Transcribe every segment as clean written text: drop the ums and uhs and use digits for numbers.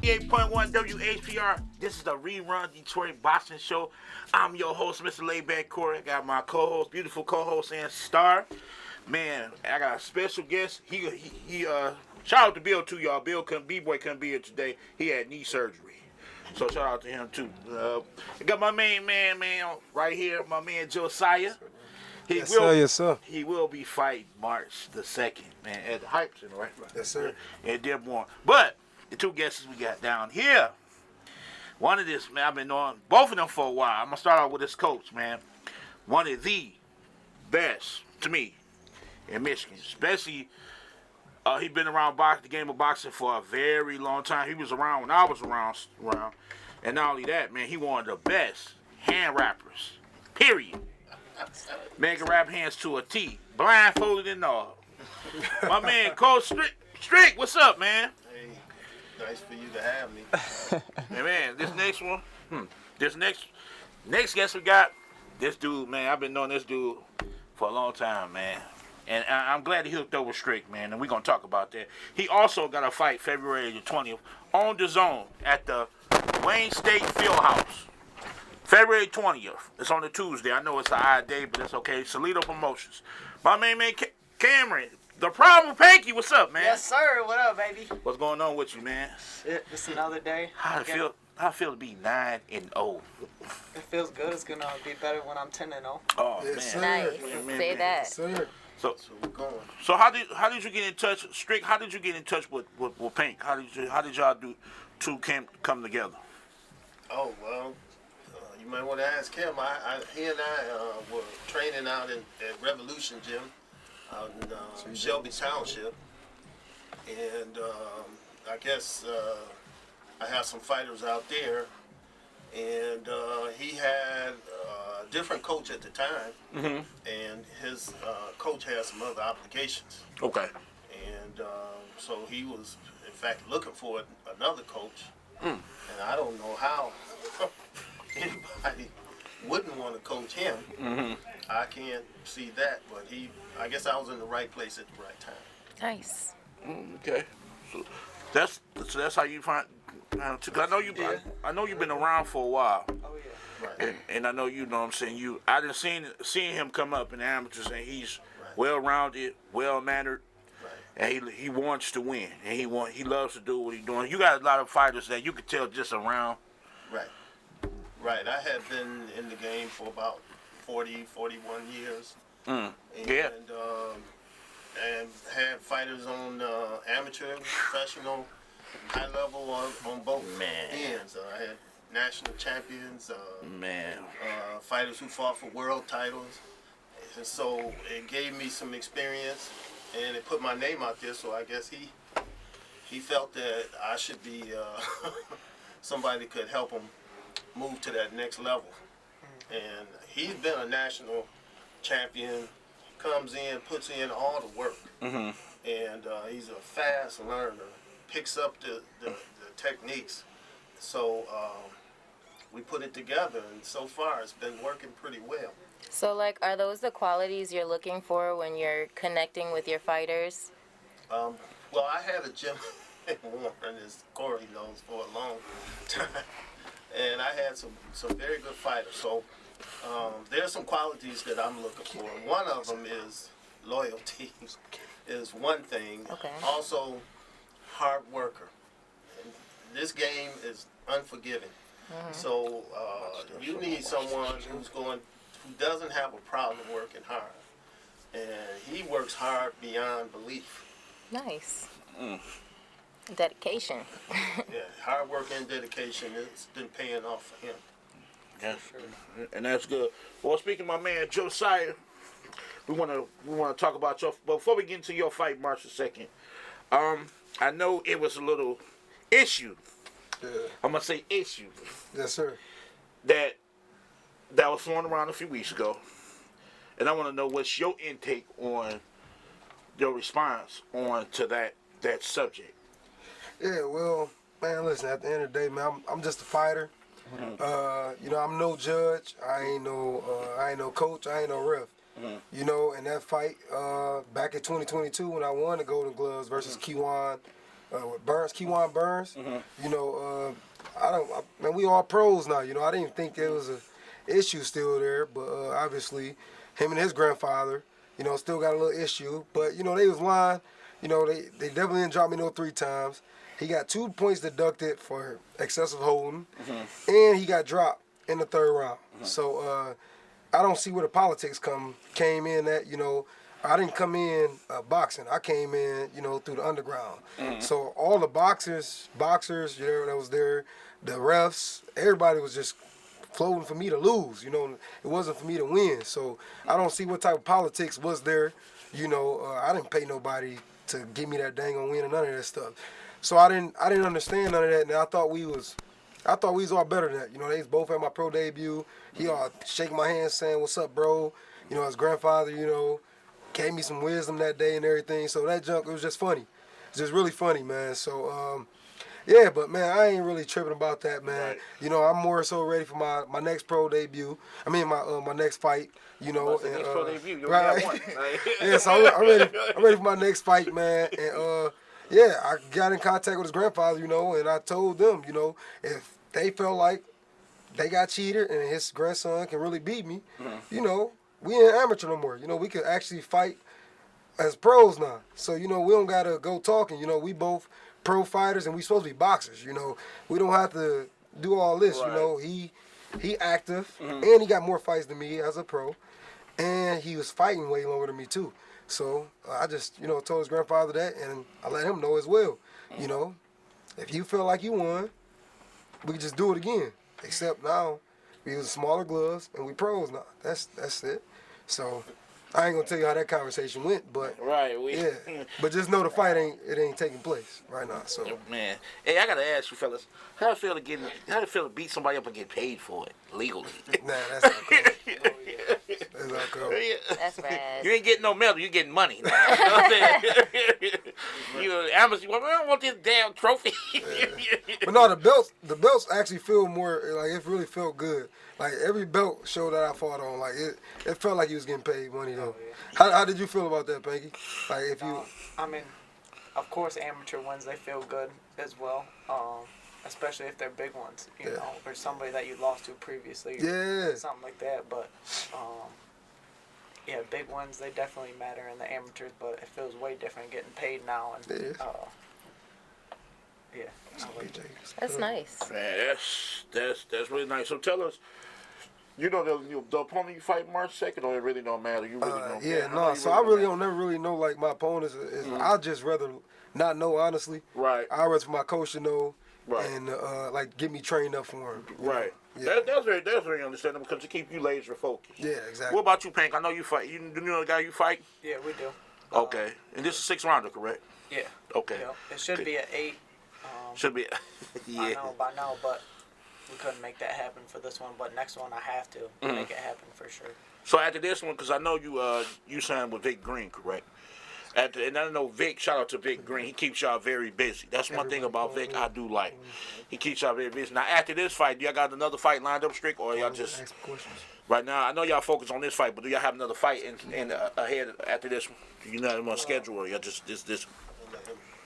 98.1 WHPR. This is the Rerun Detroit Boxing Show. I'm your host, Mr. Layback Corey. I got my co-host, beautiful co-host and star. Man, I got a special guest. He shout out to Bill too, y'all. B-Boy couldn't be here today. He had knee surgery. So shout out to him too. I got my main man right here, my man Josiah. Yes, sir. He will be fighting March the 2nd, man, at the Hype Center, right? Yes, sir. And Dearborn. But the two guests we got down here, one of this, man, I've been knowing both of them for a while. I'm going to start out with this coach, man. One of the best, to me, in Michigan. Especially, he's been around the game of boxing for a very long time. He was around when I was around. And not only that, man, he one of the best hand rappers, period. Man can rap hands to a T, blindfolded and all. My man, Coach Strick, what's up, man? Hey, nice for you to have me. Hey, man, this next one, this next guest we got, this dude, man, I've been knowing this dude for a long time, man. And I'm glad he hooked up with Strick, man, and we're going to talk about that. He also got a fight February the 20th on the zone at the Wayne State Fieldhouse. February 20th. It's on a Tuesday. I know it's an odd day, but it's okay. Salito Promotions. My main man, Cameran. The problem, Pankey. What's up, man? Yes, sir. What up, baby? What's going on with you, man? Shit, it's another day. How it feel to be 9-0? It feels good. It's gonna be better when I'm 10-0. Oh, Yes, man. sir. Nice. Man, Say man. that. Sir. So We're going. So how did you get in touch, Strick? How did you get in touch with Pink? How did y'all two come together? Oh, well, you might want to ask him. He and I were training out at Revolution Gym out in Shelby Township. And I guess I have some fighters out there. And he had a different coach at the time. Mm-hmm. And his coach had some other obligations. Okay. And so he was, in fact, looking for another coach. And I don't know how anybody wouldn't want to coach him. Mm-hmm. I can't see that, but I guess I was in the right place at the right time. Nice. Okay. So that's how you find. I know you've been around for a while. Oh yeah. Right. And I know you know what I'm saying. I done seen him come up in the amateurs, and he's well-rounded, well-mannered, and he wants to win, and he loves to do what he's doing. You got a lot of fighters that you could tell just around. Right. Right. I had been in the game for about 40, 41 years. And, Yeah. and had fighters on amateur, professional, high level on both ends. I had national champions, fighters who fought for world titles. And so it gave me some experience, and it put my name out there. So I guess he felt that I should be somebody that could help him move to that next level. And he's been a national champion. Comes in, puts in all the work, and he's a fast learner. Picks up the techniques. So we put it together, and so far it's been working pretty well. So, like, are those the qualities you're looking for when you're connecting with your fighters? Well, I had a gym in Warren, as Corey knows, for a long time, and I had some very good fighters. So there are some qualities that I'm looking for. One of them is loyalty, is one thing. Okay. Also, hard worker. And this game is unforgiving. So you need someone who doesn't have a problem working hard, and he works hard beyond belief. Nice. Dedication. Yeah, hard work and dedication has been paying off for him. Yes, and that's good. Well, speaking of my man Josiah, we want to talk about your. But before we get into your fight, March the 2nd, I know it was a little issue. Yeah. I'm gonna say issue Yes, sir. that was thrown around a few weeks ago, and I want to know what's your intake on your response on to that subject. Yeah, well, man, listen, at the end of the day, man, I'm just a fighter. I'm no judge. I ain't no coach. I ain't no ref. You know, in that fight back in 2022 when I won the Golden Gloves versus Kiwan, with Burns, Keywan Burns. You know, man, we all pros now. You know, I didn't even think there was a issue still there, but obviously, him and his grandfather, you know, still got a little issue. But you know, they was lying. You know, they definitely didn't drop me no 3 times. He got 2 points deducted for excessive holding, and he got dropped in the 3rd round. So I don't see where the politics came in at. You know, I didn't come in boxing. I came in, you know, through the underground. So all the boxers, you know, that was there, the refs, everybody was just floating for me to lose. You know, it wasn't for me to win. So I don't see what type of politics was there. You know, I didn't pay nobody to give me that dang on win or none of that stuff. So I didn't understand none of that, and I thought we was all better than that. You know, they was both at my pro debut. He all shaking my hand saying, "What's up, bro?" You know, his grandfather, you know, gave me some wisdom that day and everything. So that junk, it was just funny. It's just really funny, man. So yeah, but man, I ain't really tripping about that, man. Right. You know, I'm more so ready for my next pro debut. I mean, my next fight. You know, The next pro debut, you only right. got one. Yeah, so I'm ready for my next fight, man. And yeah, I got in contact with his grandfather, you know, and I told them, you know, if they felt like they got cheated and his grandson can really beat me, you know, we ain't amateur no more. You know, we could actually fight as pros now. So, you know, we don't gotta go talking. You know, we both pro fighters and we supposed to be boxers, you know. We don't have to do all this, Right. you know. He active and he got more fights than me as a pro. And he was fighting way longer than me too. So I just, you know, told his grandfather that, and I let him know as well. You know, if you feel like you won, we can just do it again. Except now, we use smaller gloves and we pros now. That's it. So I ain't gonna tell you how that conversation went, but Right, yeah. But just know the fight ain't taking place right now. So Man, hey, I gotta ask you fellas, how it feel to beat somebody up and get paid for it legally? nah, that's not cool. That's not cool. That's bad. You ain't getting no medal, you getting money. You know what I'm saying? You amateur, well, I don't want this damn trophy. But no, the belts actually feel more like it really felt good. Like every belt show that I fought on, like it felt like he was getting paid money though. How did you feel about that, Pankey? Like if you, I mean, of course, amateur wins they feel good as well. Especially if they're big ones, you know, or somebody that you lost to previously, or something like that. But yeah, big ones they definitely matter in the amateurs, but it feels way different getting paid now. And yeah, That's nice. Man, that's really nice. So tell us, you know the opponent you fight March 2nd, or it really don't matter? You really don't. yeah, no. So I really don't never really know like my opponents. I'd just rather not know honestly. Right. I'd rather for my coach to know. Right. And like get me trained up for him. Right. Yeah. That's very understandable because to keep you laser focused. Yeah, exactly. What about you, Pank? I know you fight. You know the guy you fight? yeah, we do. Okay. And this is 6 rounder, correct? Yeah. Okay. Yeah. It should be at 8. Should be. I know by now, but we couldn't make that happen for this one. But next one, I have to make it happen for sure. So after this one, because I know you signed with Vic Green, correct? And I know Vic, shout out to Vic Green. He keeps y'all very busy. That's one thing about Vic I do like. He keeps y'all very busy. Now, after this fight, do y'all got another fight lined up, Strick? Or y'all just... Ask questions. Right now, I know y'all focus on this fight, but do y'all have another fight in ahead after this one? You know, on schedule, or y'all just this?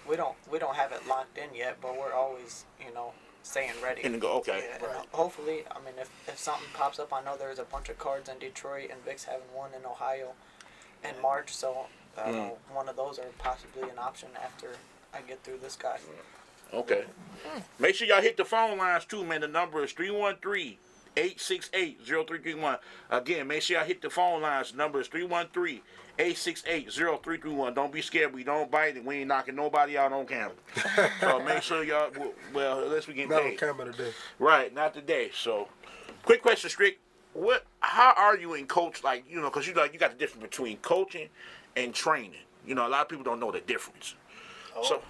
We don't have it locked in yet, but we're always, you know, staying ready. And go, okay. Yeah, and hopefully, I mean, if something pops up, I know there's a bunch of cards in Detroit, and Vic's having one in Ohio in March, so one of those are possibly an option after I get through this guy. Okay. Make sure y'all hit the phone lines too, man. The number is 313-868-0331. Again, make sure y'all hit the phone lines. The number is 313-868-0331. Don't be scared. We don't bite, and we ain't knocking nobody out on camera. So make sure y'all, well, unless we get Not paid. on camera today. Right, not today. So, quick question, Strick. How are you in coach, like, you know, because you got the difference between coaching and training. You know, a lot of people don't know the difference. So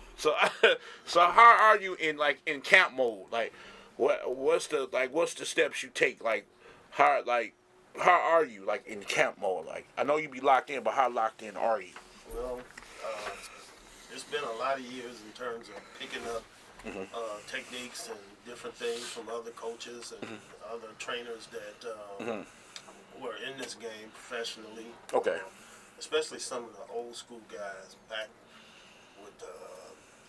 how are you in camp mode? Like, what's the steps you take? Like, how are you like in camp mode? Like, I know you be locked in, but how locked in are you? Well, it's been a lot of years in terms of picking up techniques and different things from other coaches and other trainers that were in this game professionally. Okay. Especially some of the old school guys back with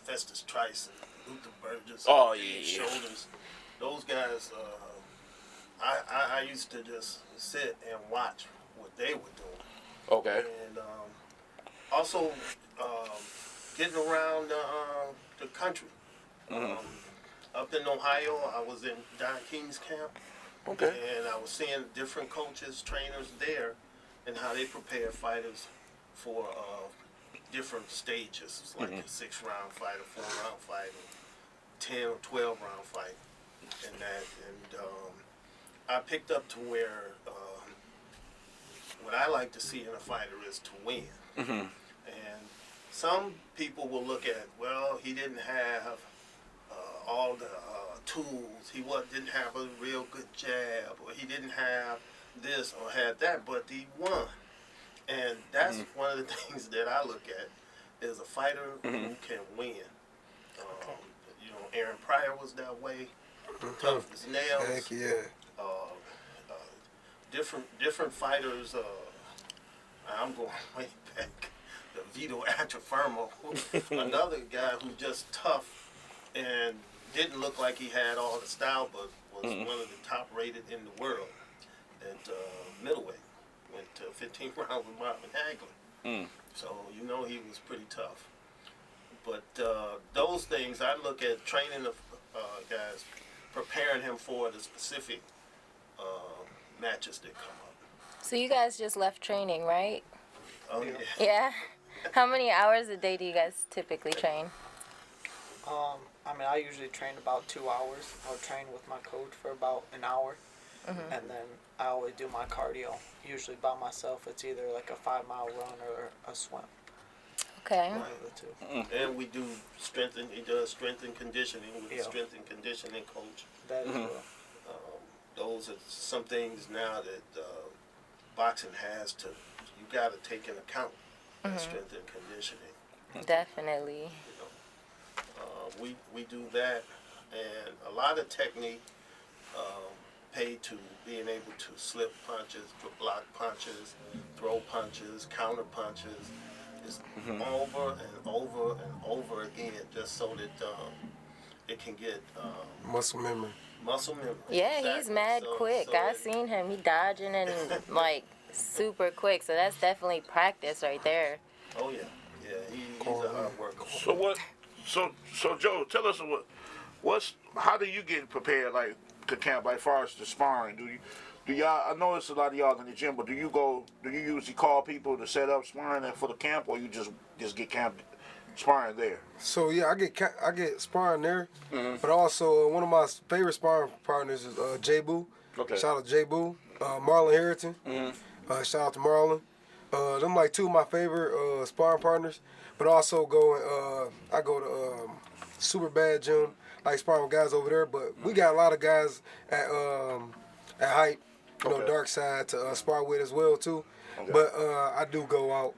Festus Trice and Luther Burgess. Oh, and yeah, Dave yeah. Shoulders. Those guys, I used to just sit and watch what they were doing. Okay. And also getting around the country. Up in Ohio, I was in Don King's camp. Okay. And I was seeing different coaches, trainers there, and how they prepare fighters for different stages. It's like a 6-round fight, a 4-round fight, a 10 or 12-round fight, and that. And I picked up to where what I like to see in a fighter is to win. And some people will look at, well, he didn't have all the tools. He didn't have a real good jab, or he didn't have this or had that, but he won. And that's one of the things that I look at is a fighter who can win. You know, Aaron Pryor was that way, tough as nails. Heck yeah. Different fighters. I'm going way back. The Vito Atrafermo, another guy who just tough and didn't look like he had all the style, but was one of the top rated in the world at middleweight. Went to 15 rounds with Marvin Hagler. So you know he was pretty tough. But those things, I look at training the guys, preparing him for the specific matches that come up. So you guys just left training, right? Oh yeah. Yeah. How many hours a day do you guys typically train? I mean, I usually train about 2 hours. I'll train with my coach for about an hour. And then I always do my cardio. Usually by myself, it's either like a 5-mile run or a swim. Okay. One of the two. And we do strength and he does strength and conditioning with the Yeah. strength and conditioning coach. That as well. Those are some things now that boxing has to, you got to take into account that strength and conditioning. Definitely. We do that, and a lot of technique paid to being able to slip punches, block punches, throw punches, counter punches, just over and over and over again, just so that it can get Muscle memory. muscle memory. Yeah, he's Exactly. mad So- quick. so I it- seen him. He dodging and like super quick. So that's definitely practice right there. Oh yeah, he's a hard worker. So what? So Joe, tell us how do you get prepared like to camp, like far as the sparring? Do y'all? I notice a lot of y'all in the gym, but do you usually call people to set up sparring for the camp, or you just get camp sparring there? So yeah, I get sparring there, but also one of my favorite sparring partners is J Boo. Okay. Shout out to J Boo, Marlon Harrington. Shout out to Marlon. Them like two of my favorite sparring partners. But also I go to Super Bad Gym, like sparring with guys over there. But we got a lot of guys at Hype, Dark Side to spar with as well too. Okay. But I do go out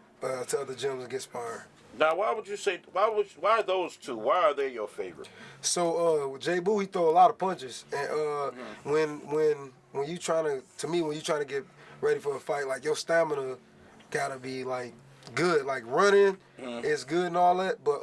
to other gyms and get sparring. Now, why are those two? Why are they your favorite? So with J Boo, he throw a lot of punches, and when you trying to get ready for a fight, like your stamina gotta be like good, like running is good and all that, but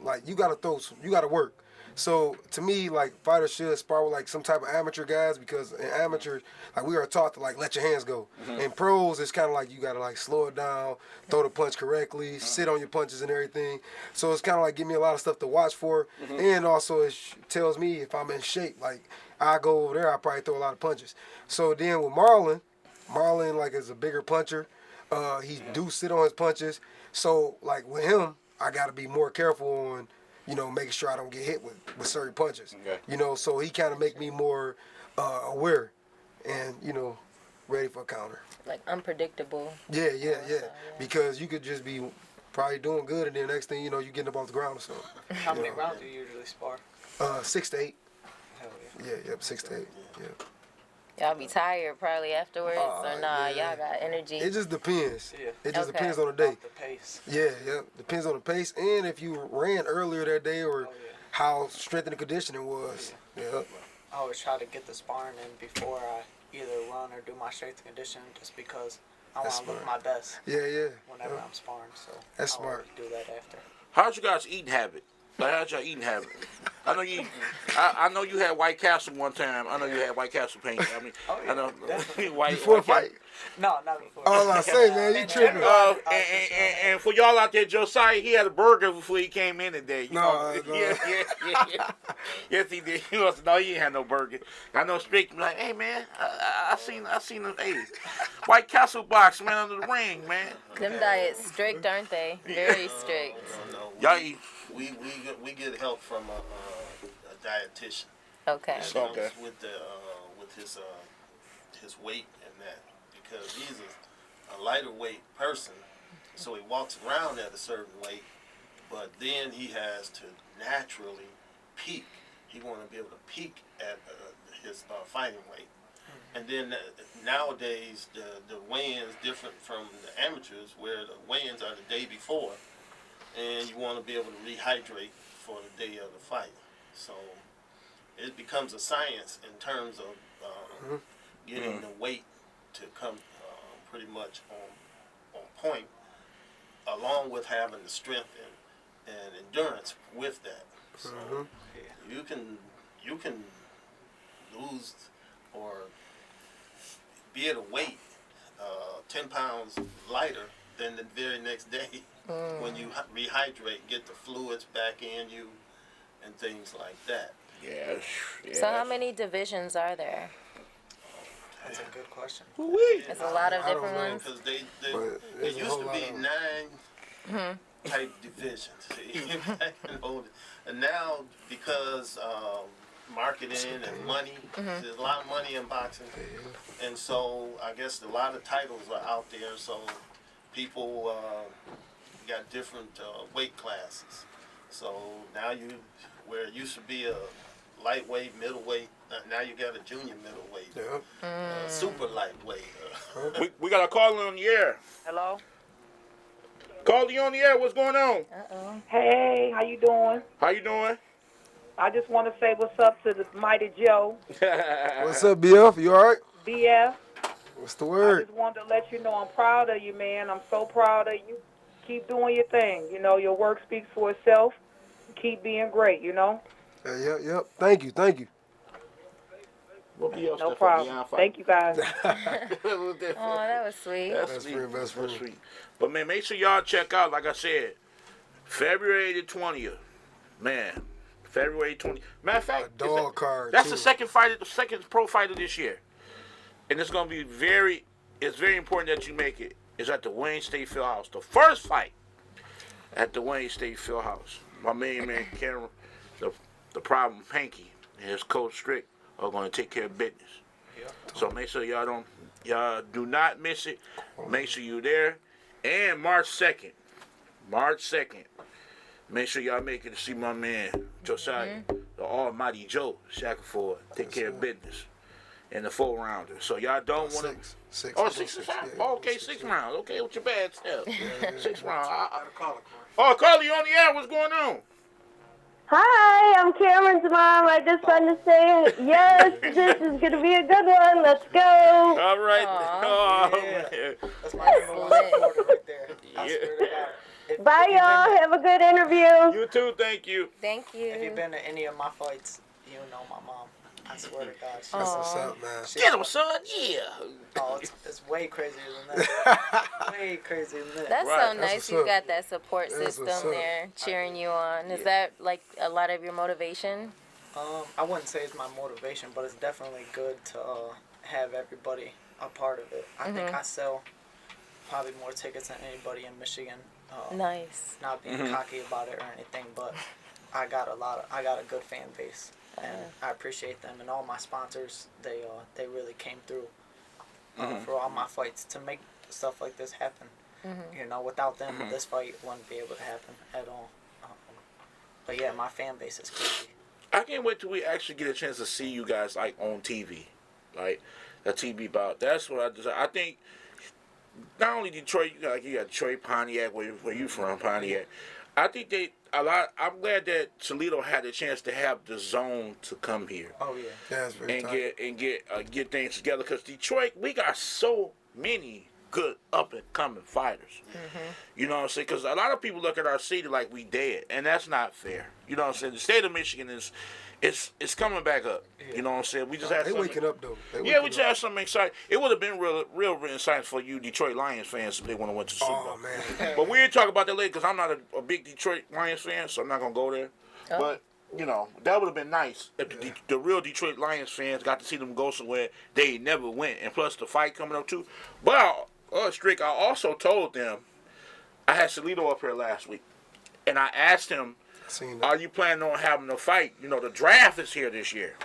like you gotta work. So to me, like fighters should spar with like some type of amateur guys, because in amateur, like we are taught to like let your hands go. In pros, it's kind of like you gotta like slow it down, throw the punch correctly, sit on your punches and everything. So it's kind of like give me a lot of stuff to watch for, and also it tells me if I'm in shape. Like I go over there, I probably throw a lot of punches. So then with Marlon like is a bigger puncher. He do sit on his punches. So like with him, I gotta be more careful on, making sure I don't get hit with certain punches. Okay. So he kind of make me more aware and, ready for a counter. Like unpredictable. Yeah. Because you could just be probably doing good, and then next thing you know, you getting up off the ground or something. How many rounds do you usually spar? 6 to 8. Hell yeah. Yeah, 6 to 8. Yeah. Y'all be tired probably afterwards, or nah? yeah. Y'all got energy. It just depends. Yeah. It just Okay. depends on the day. Off the pace. Yeah. Depends on the pace, and if you ran earlier that day, or how strength and conditioning was. Yeah. I always try to get the sparring in before I either run or do my strength and conditioning, just because I want That's to look smart. my best Yeah. whenever I'm sparring. So That's I smart. always do that after. How's you guys' eating habit? Like, how's your eating habit? I know you. I know you had White Castle one time. I know you had White Castle paint. I mean, Oh, yeah, I know Before a White fight? No, not before. All I say, man, you In tripping. general, And for y'all out there, Josiah, he had a burger before he came in today. You know? No. Yeah. Yes, he did. He wants to know he ain't had no burger. I know Strickland like, hey man, I seen him. Hey, White Castle box, man, under the ring, man. Them diets strict, aren't they? Very strict. No, Y'all eat. we get help from a dietitian. Okay. That Okay. helps with the with his weight and that, because he's a lighter weight person, so he walks around at a certain weight, but then he has to naturally peak. He want to be able to peak at his fighting weight. And then nowadays the weigh-ins different from the amateurs, where the weigh-ins are the day before, and you want to be able to rehydrate for the day of the fight. So it becomes a science in terms of getting the weight to come pretty much on point, along with having the strength and endurance with that. So you can lose or be at a weight 10 pounds lighter than the very next day when you rehydrate, get the fluids back in you, and things like that. Yes. So how many divisions are there? That's a good question. There's a lot of I don't different know. ones. Because But there there's a used whole to lot be of 'em. 9 type divisions. And now, because marketing and money, there's a lot of money in boxing. And so I guess a lot of titles are out there, so people got different weight classes. So now where it used to be a lightweight, middleweight, now you got a junior middleweight, Yeah. super lightweight. We got a caller on the air. Hello? Caller on the air. What's going on? Uh-oh. Hey, how you doing? How you doing? I just want to say what's up to the mighty Joe, What's up, BF? You all right? BF. What's the I word? just wanted to let you know I'm proud of you, man. I'm so proud of you. Keep doing your thing. You know, your work speaks for itself. Keep being great, you know? Yep. Thank you. No problem. Thank you, guys. Oh, that was sweet. That's Best friend. sweet. But man, make sure y'all check out, like I said, February the 20th. Man, February 20th. Matter of fact, A dog card, that's too. the second pro fighter this year. And it's gonna be very important that you make it. It's at the Wayne State Fieldhouse. The first fight at the Wayne State Fieldhouse. My main man Cameran, the problem Pankey and his coach Strick are gonna take care of business. So make sure y'all do not miss it. Make sure you're there. And March 2nd. Make sure y'all make it to see my man Josiah, the almighty Joe Stackleford, take care of business in the 4-rounder. So y'all don't want to. Six. Oh, 6 rounds. Yeah. Okay, 6 rounds. Okay, with your bad self. 6 rounds. Oh, Carly, you on the air? What's going on? Hi, I'm Cameron's mom. I just wanted to say, yes, this is going to be a good one. Let's go. All right. Aw. Oh, Yeah. man. That's my number one supporter right there. I swear to God. Bye, y'all. Have a good interview. You too. Thank you. Thank you. If you've been to any of my fights, you know my mom. I swear to God. That's what's up, man. Get him, son. Yeah. Oh, it's way crazier than that. Way crazier than that. That's Right. so That's nice. what's You up. got that support That's system what's up. there cheering you on. Is that like a lot of your motivation? I wouldn't say it's my motivation, but it's definitely good to have everybody a part of it. I think I sell probably more tickets than anybody in Michigan. Nice. Not being cocky about it or anything, but I got a good fan base, and I appreciate them, and all my sponsors. They really came through for all my fights to make stuff like this happen. You know, without them, this fight wouldn't be able to happen at all. But yeah, my fan base is crazy. I can't wait till we actually get a chance to see you guys like on TV, like a TV bout. That's what I desire. I think not only Detroit, you got Detroit, Pontiac, where you from, Pontiac. I think I'm glad that Toledo had a chance to have the zone to come here Oh yeah. Yeah, it's very and tight. get things together. Because Detroit, we got so many good up and coming fighters. You know what I'm saying? Because a lot of people look at our city like we dead, and that's not fair. You know what I'm saying? The state of Michigan it's coming back up. You know what I'm saying? We just had They something- waking up though. Yeah, we just had something exciting. It would have been real exciting for you Detroit Lions fans if they would have went to the Super Bowl. Oh man. But we ain't talk about that later because I'm not a big Detroit Lions fan, so I'm not gonna go there. Oh. But you know that would have been nice if the real Detroit Lions fans got to see them go somewhere they never went, and plus the fight coming up too. But Strick, I also told them I had Salito up here last week, and I asked him, Seen that. "Are you planning on having a fight? You know, the draft is here this year.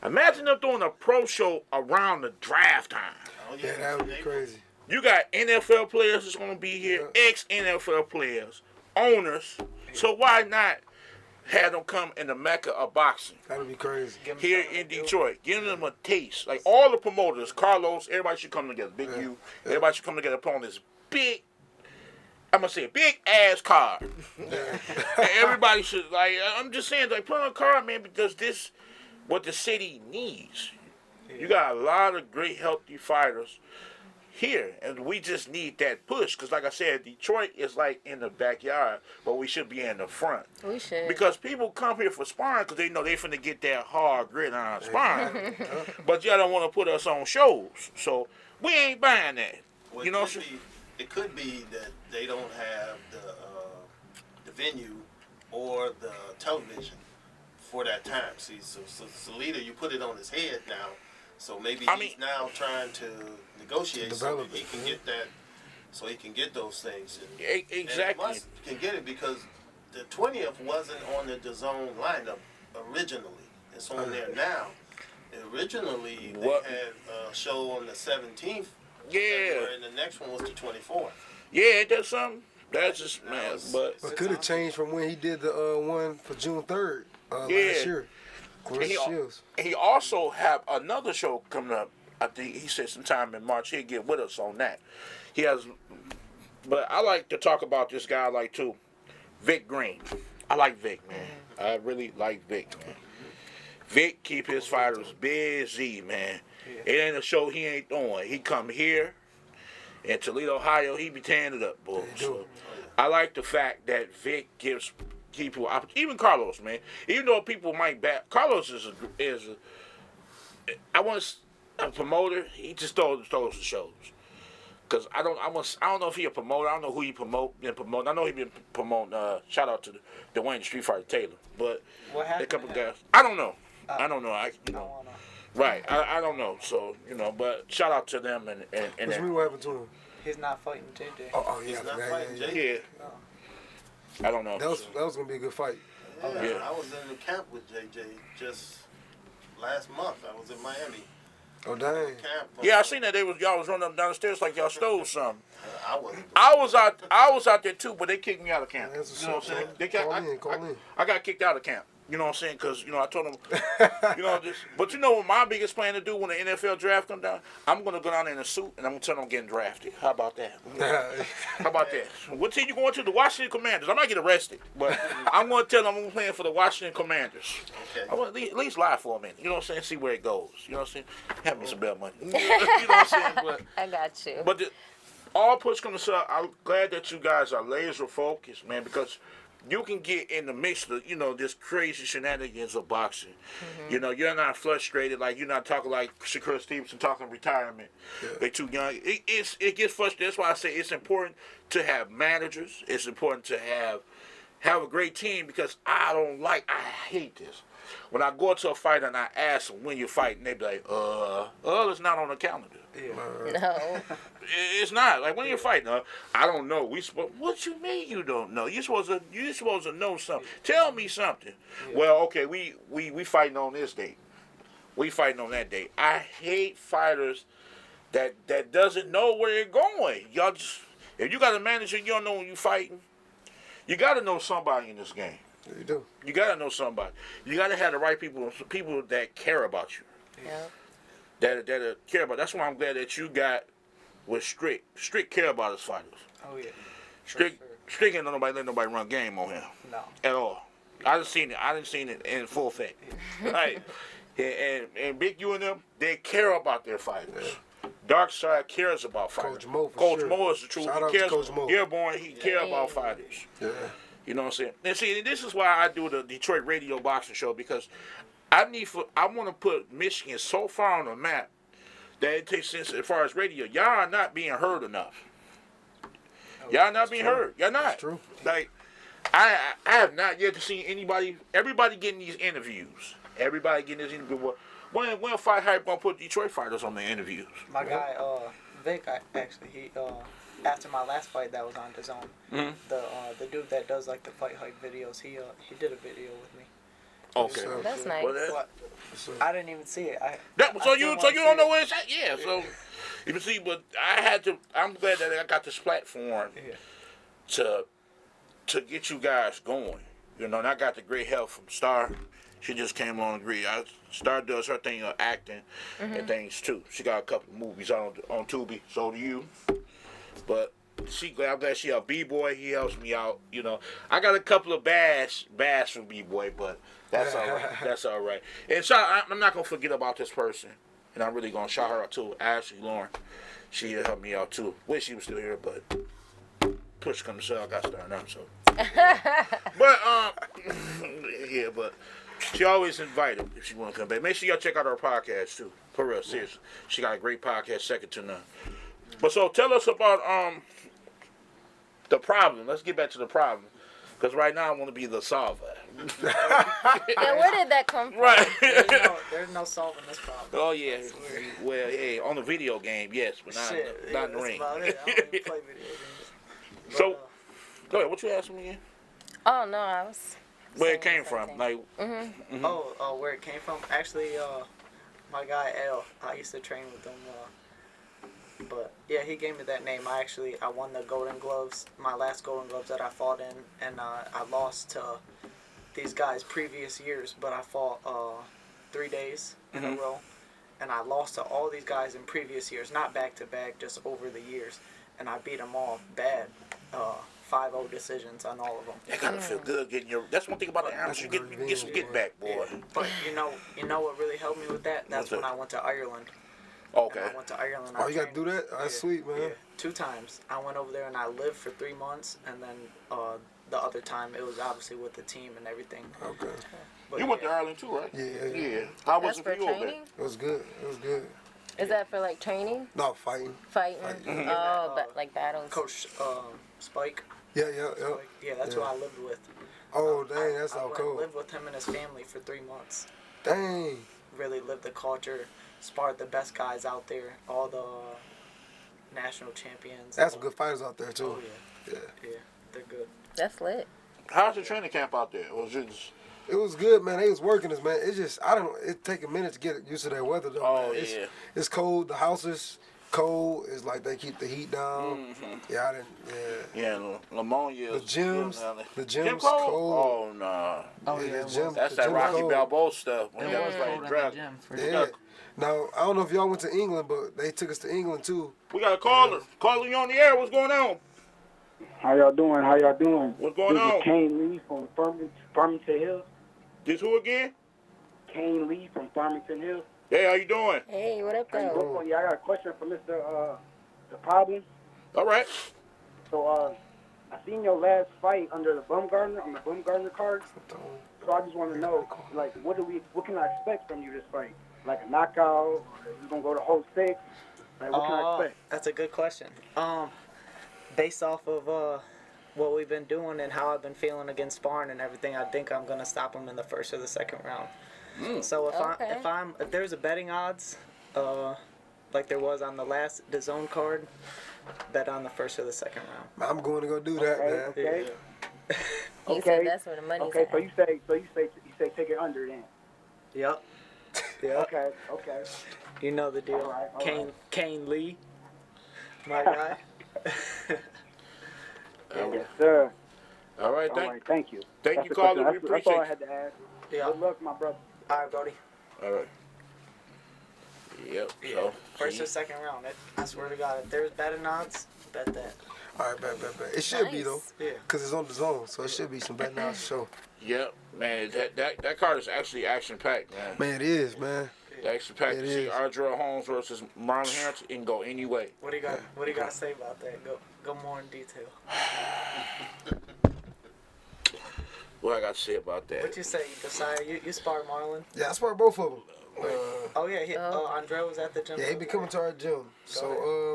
Imagine them doing a pro show around the draft time." Oh, Yeah, that would be crazy. You got NFL players that's going to be here, ex-NFL players, owners. So why not have them come in the mecca of boxing That would be crazy. Give 'em here something in to do. Detroit? Give them a taste. Like all the promoters, Carlos, everybody should come together. Big U, everybody should come together put on this big, I'm going to say big ass card. And everybody should, like, I'm just saying, like, put on a card, man, because this what the city needs. You got a lot of great, healthy fighters here, and we just need that push. Because, like I said, Detroit is like in the backyard, but we should be in the front. We should. Because people come here for sparring because they know they finna get that hard grit on sparring. But y'all don't want to put us on shows, so we ain't buying that. Well, You know, it could be that they don't have the venue or the television for that time. See, so Salita, you put it on his head now. So maybe he's now trying to negotiate so that he can get that, so he can get those things. And exactly. And can get it because the 20th wasn't on the DAZN lineup originally. It's on there now. Originally, they had a show on the 17th. Yeah. And the next one was the 24th. Yeah, ain't that something? That's just, man, but could have changed from when he did the one for June 3rd last year. He also have another show coming up. I think he said sometime in March he'll get with us on that. He has, but I like to talk about this guy like too, Vic Green. I like Vic, man. I really like Vic, man. Vic keep his fighters busy, man. It ain't a show he ain't doing. He come here in Toledo, Ohio. He be tearing it up, boy. So I like the fact that Vic gives people, even Carlos, man. Even though people might back, Carlos is a promoter. He just throws the shows. Cause I don't know if he a promoter. I don't know who he been promoting. I know he been promoting. Shout out to Dwayne Street Fighter Taylor, but What happened? a couple guys. I don't know. I don't know. I don't know. Right. I don't know. So but shout out to them and What happened to him? He's not fighting JJ. Oh yeah, He's not yeah, fighting yeah, yeah. Jay. I don't know. That was gonna be a good fight. Yeah, Yeah. I was in the camp with JJ just last month. I was in Miami. Oh dang. Camp. Yeah, I seen that y'all was running up down the stairs like y'all stole something. I wasn't. I was out there too, but they kicked me out of camp. That's what's You know what I'm saying? They Call in. I got kicked out of camp. You know what I'm saying? Because, I told them, but what my biggest plan to do when the NFL draft come down? I'm going to go down there in a suit, and I'm going to tell them I'm getting drafted. How about that? How about that? What team you going to? The Washington Commanders. I might get arrested, but I'm going to tell them I'm playing for the Washington Commanders. Okay. I want at least lie for a minute. You know what I'm saying? See where it goes. You know what I'm saying? Have me some bell money. You know what I'm saying? But, I got you. but all push comes to shove, I'm glad that you guys are laser focused, man, because you can get in the mix of, this crazy shenanigans of boxing. You're not frustrated, like you're not talking like Shakur Stevenson talking retirement. Yeah. They're too young. It gets frustrated. That's why I say it's important to have managers. It's important to have a great team because I hate this. When I go to a fight and I ask them when you're fighting, they be like, it's not on the calendar. No. It's not. Like, when you're fighting, I don't know. What you mean you don't know? You're supposed to know something. Tell me something. Yeah. Well, okay, we fighting on this date. We fighting on that date. I hate fighters that doesn't know where they're going. Y'all just, if you got a manager, you don't know when you're fighting, you got to know somebody in this game. You do. You got to know somebody. You got to have the right people that care about you. Yeah. That care about. That's why I'm glad that you got with Strick. Strick care about his fighters. Oh yeah. Strick ain't let nobody run game on him. No. At all. I didn't seen it in full effect. Right. And Big U and them, they care about their fighters. Dark Side cares about fighters. Coach Mo, for Coach sure. Mo is the truth. Shout He out to cares. Coach Mo. Yeah, boy, he cares about fighters. Yeah. You know what I'm saying? And see, this is why I do the Detroit Radio Boxing Show, because I want to put Michigan so far on the map that it takes sense as far as radio. Y'all are not being heard enough. Y'all not being heard. Y'all not. That's true. Like, I have not yet seen everybody getting these interviews. Everybody getting this interview. When Fight Hype gonna put Detroit fighters on the interviews? My guy, Vic, he after my last fight that was on the zone, the dude that does like the Fight Hype videos, he did a video with me. Okay. So, That's nice. Well, I didn't even see it. so you don't know where it's at? Yeah. So you can see, but I'm glad that I got this platform to get you guys going. You know, and I got the great help from Star. She just came on and agreed. Star does her thing of acting and things too. She got a couple of movies on Tubi. So do you. But I'm glad she a B-boy. He helps me out. You know, I got a couple of bash from B-boy, but that's all right. That's all right. And so I'm not gonna forget about this person, and I'm really gonna shout her out too. Ashley Lauren, she helped me out too. Wish she was still here, but push comes to shove, I got started out. So, but yeah, but she always invited if she want to come back. Make sure y'all check out her podcast too. For real, seriously, she got a great podcast, second to none. But so tell us about the problem. Let's get back to the problem. Because right now I want to be the solver. Yeah, where did that come from? Right. There's no solving this problem. Oh, yeah. Well, hey, on the video game, yes, but not in the ring. That's about it. I don't even play video games. So, go ahead. What you asking me again? Oh, no, I was... Where it came from? Like, Where it came from? Actually, my guy L, I used to train with him. But yeah, he gave me that name. I won the Golden Gloves, my last Golden Gloves that I fought in, and I lost to these guys previous years, but I fought 3 days in a row, and I lost to all these guys in previous years, not back to back, just over the years, and I beat them all bad, 5-0 decisions on all of them. that gotta feel good getting your. That's one thing about the amateur. You get some get back, boy. Yeah. But you know what really helped me with that? That's when I went to Ireland. Okay. And I went to Ireland. Oh, you got to do that? That's sweet, man. Yeah, 2 times. I went over there and I lived for 3 months, and then the other time it was obviously with the team and everything. Okay. But You went to Ireland too, right? Yeah. How That's was it for for you over there? training? It was good. It was good. Is that for, like, training? No, fighting. Fighting? Oh, but like battles. Coach Spike. Yeah. Yeah, that's who I lived with. Oh, dang, that's I all went cool. and lived with him and his family for 3 months. Dang. Really lived the culture, sparred the best guys out there, all the national champions. That's some good fighters out there, too. Oh, yeah, they're good. That's lit. How's the training camp out there? Was it just... It was good, man. They was working us, man. It's just, it take a minute to get used to that weather, though. Oh, man. yeah. It's cold. The house is cold. It's like they keep the heat down. Yeah, Yeah, pneumonia. The gyms Gym cold. Oh, nah. Oh, Yeah, yeah, the gym, That's the that gym Rocky cold. Balboa stuff. When that was Cold like in drug. the gym, for Yeah. sure. Now, I don't know if y'all went to England, but they took us to England, too. We got a caller. Caller, you on the air. What's going on? How y'all doing? What's going This on? is Kane Lee from Farmington Hills. This who again? Kane Lee from Farmington Hills. Hey, how you doing? Hey, what up, How you though? doing? Yeah, I got a question for Mr. The Problem. All right. So, I seen your last fight under the Bumgarner, on the Bumgarner card. So I just want to know, like, what can I expect from you this fight? Like a knockout? Or you gonna go the whole 6? Like, what can I expect? That's a good question. Based off of what we've been doing and how I've been feeling against sparring and everything, I think I'm gonna stop him in the first or the second round. So if there's a betting odds, like there was on the zone card, bet on the first or the second round. I'm going to go do that, man. Okay. He Okay. said that's where the money's Okay. at. So you say take it under then. Yep. Yep. Okay. You know the deal. All right. Kane Lee, my guy. Yes, sir. All right, All thank right. Thank you. Thank That's you, the caller. question. We That's all I appreciate had to ask. Yeah. Good luck, my brother. All right, Brody. All right. Yep. So, First or second round. I swear to God, if there's betting odds, bet that. All right, bet. It should be, Nice. though. Yeah. Because it's on the zone, so it should be some betting odds to show. yep, man. That card is actually action packed, man. Man, it is, man. I expect It to see is. Ardrell Holmes versus Marlon Harrington. It can go any way. What do you got? What do you got to say about that? Go more in detail. What I got to say about that? What you say, Josiah? You sparred Marlon? Yeah, I sparred both of them. Oh yeah, Andre was at the gym. Yeah, he be coming to our gym. Go So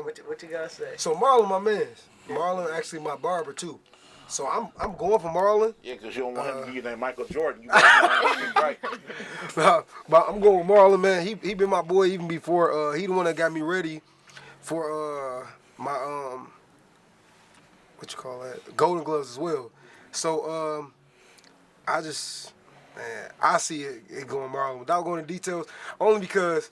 ahead. What you gotta say? so Marlon, my man. Marlon actually my barber too. So I'm going for Marlon. Yeah, because you don't want him to be that Michael Jordan. You right. But I'm going with Marlon, man. He been my boy even before. He the one that got me ready for my what you call that, Golden Gloves as well. So I just, man, I see it going Marlon without going into details, only because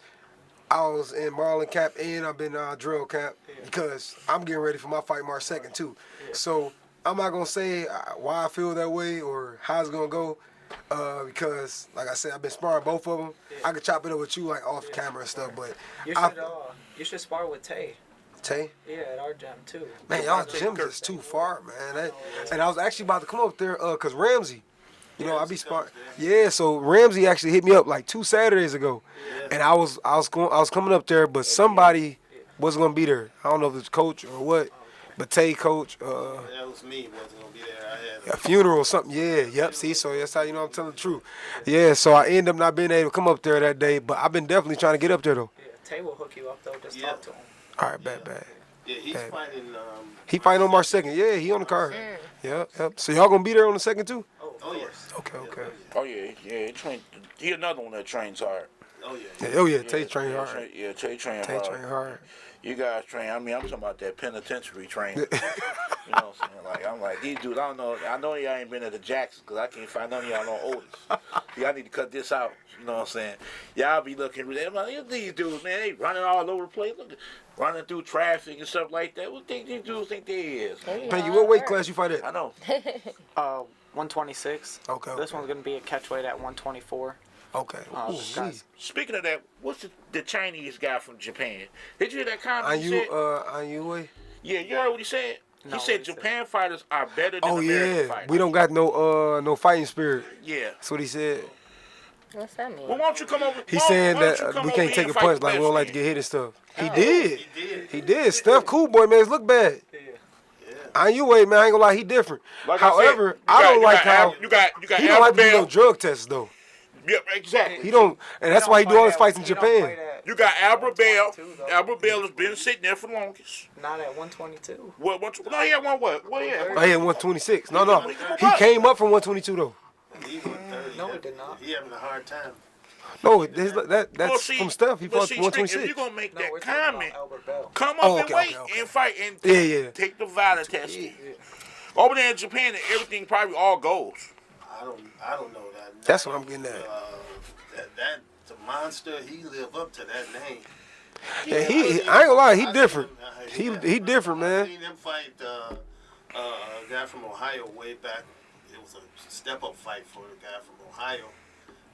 I was in Marlon camp and I've been drill camp because I'm getting ready for my fight March 2nd too. So I'm not gonna say why I feel that way or how it's gonna go, because like I said, I've been sparring both of them. I could chop it up with you like off camera and stuff, but You should spar with Tay. Tay, Yeah, at our gym too. man, y'all gym is too far, man. And I was actually about to come up there, cause Ramsey, you know, I be sparring. Yeah, so Ramsey actually hit me up like 2 Saturdays ago, and I was coming up there, but somebody wasn't gonna be there. I don't know if it's coach or what, but Tay coach. That was me. Wasn't gonna be there. I had A funeral or something, yeah, yep. See, so that's how you know I'm telling the truth. Yeah, so I ended up not being able to come up there that day, but I've been definitely trying to get up there though. Yeah, Tay will hook you up though. Just talk to him. All right, bad. Yeah, he's Bad. fighting. He fighting on March 2nd. Yeah, he on the card. Yep. So y'all gonna be there on the 2nd too? Oh yes. Okay. Oh yeah. He another one that trains hard. Oh yeah. Yeah, oh yeah, Tay train hard. Tay train Tay hard. train hard. You guys train. I mean, I'm talking about that penitentiary training. You know what I'm saying? Like, I'm like, these dudes, I don't know. I know y'all ain't been at the Jackson because I can't find none of y'all no Otis. Y'all need to cut this out. You know what I'm saying? Y'all be looking, I'm like, these dudes, man, they running all over the place, running through traffic and stuff like that. What these dudes think they is? Panky, what weight class you fight at? I know. 126. Okay. This one's gonna be a catchweight at 124. Okay. Ooh, This guy's- Speaking of that, what's the Chinese guy from Japan? Did you hear that comment he said? Ayue? Yeah, you heard what he said? No, He said what he Japan fighters are better than Oh American yeah, fighters. we don't got no fighting spirit. Yeah. That's what he said. What's that mean? Well, why don't you come over? He's saying why don't you that come we over can't here take and a fight punch, the like we best don't like to man? get hit and stuff. He Oh. did. He did. He did. Steph Cool Boy, man, look bad. Ayue, man, I ain't gonna lie, he different. Like However, I said, I don't like how you got he don't like to do no Abrabel. drug tests though. Yep, exactly. He don't, and that's why he do all his fights in Japan. You got Abrabel. 122 though. Abrabel has been sitting there for the longest. Not at 122. What? No, he had one. What? What? Yeah. Oh, he had 126. No, he came up from 122 though. He went 30. No, he did not. He having a hard time. No, that's Well, see, from Steph. He but fought see, 126. If you're gonna make No, that we're talking about comment, Albert Bell. come up Oh, and okay, wait okay. and fight and Yeah. take the violent test. Over there in Japan, everything probably all goes. I don't know that. That's what I'm getting at. That's a monster. He live up to that name. Yeah, I ain't gonna lie, he different. He different, I man. seen him fight a guy from Ohio way back. It was a step-up fight for the guy from Ohio.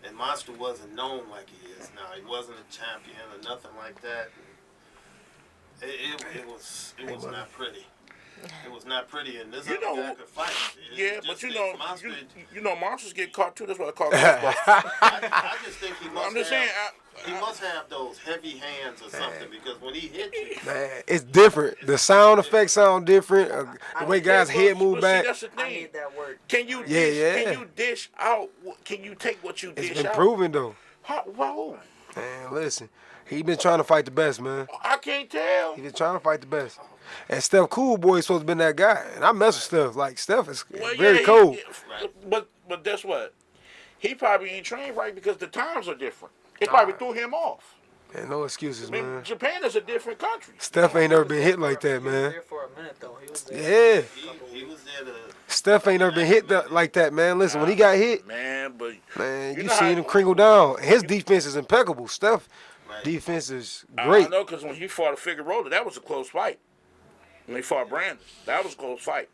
And Monster wasn't known like he is now. He wasn't a champion or nothing like that. It was not pretty. It was not pretty, and this other guy could fight. You know, monsters get caught too. That's what I call it. I just think he must. I'm just saying. He must have those heavy hands or something because when he hit you, Man, it's different. The sound effects sound different. The way guys' head move back. That's the I thing. need that word. Can you dish out? Can you take what you dish It's been out? proven though. Well, Man, listen, he been trying to fight the best, man. I can't tell. He been trying to fight the best. And Steph Cool Boy is supposed to be that guy. And I mess with Steph. Like, Steph is very cold. But guess what? He probably ain't trained right because the times are different. It probably threw him off. Man, no excuses, I mean, man. Japan is a different country. Steph ain't never been hit like that, He was man. there for a minute though. He was there. Yeah. he was there to. Steph ain't never been hit like that, man. Listen, when he got hit, Man, but man, you know seen how- him crinkle down. His defense is impeccable. Steph defense is I great. know because when he fought a Figueroa, that was a close fight. When he fought Brandon, that was a close fight.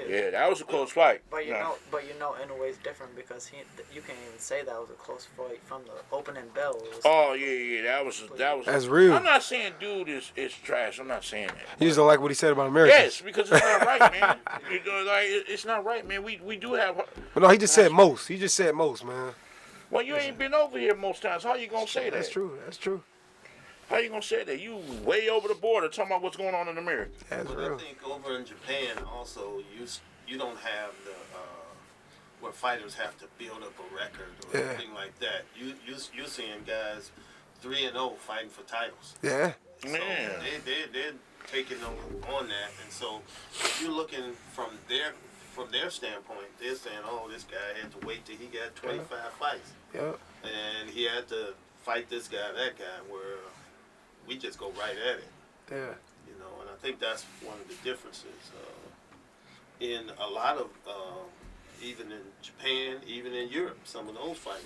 Yeah, that was a close fight. But you know, in a way, it's different because you can't even say that was a close fight from the opening bell. It was, Oh yeah, that was. That's real. I'm not saying dude is trash. I'm not saying that. You just don't like what he said about Americans. Yes, because it's not right, man. You know, like it's not right, man. We do have. But no, he just said most. He just said most, man. Well, you ain't been over here most times. How you gonna say that? That's true. That's true. How you gonna say that? You way over the border talking about what's going on in America. That's But real. I think over in Japan also, you don't have the where fighters have to build up a record or anything like that. You're seeing guys 3-0 fighting for titles. Yeah. So Man. they're taking on that, and so if you're looking from their standpoint, they're saying, oh, this guy had to wait till he got 25 fights, Yep. and he had to fight this guy, that guy, where we just go right at it. Yeah. You know, and I think that's one of the differences in a lot of, even in Japan, even in Europe, some of those fighters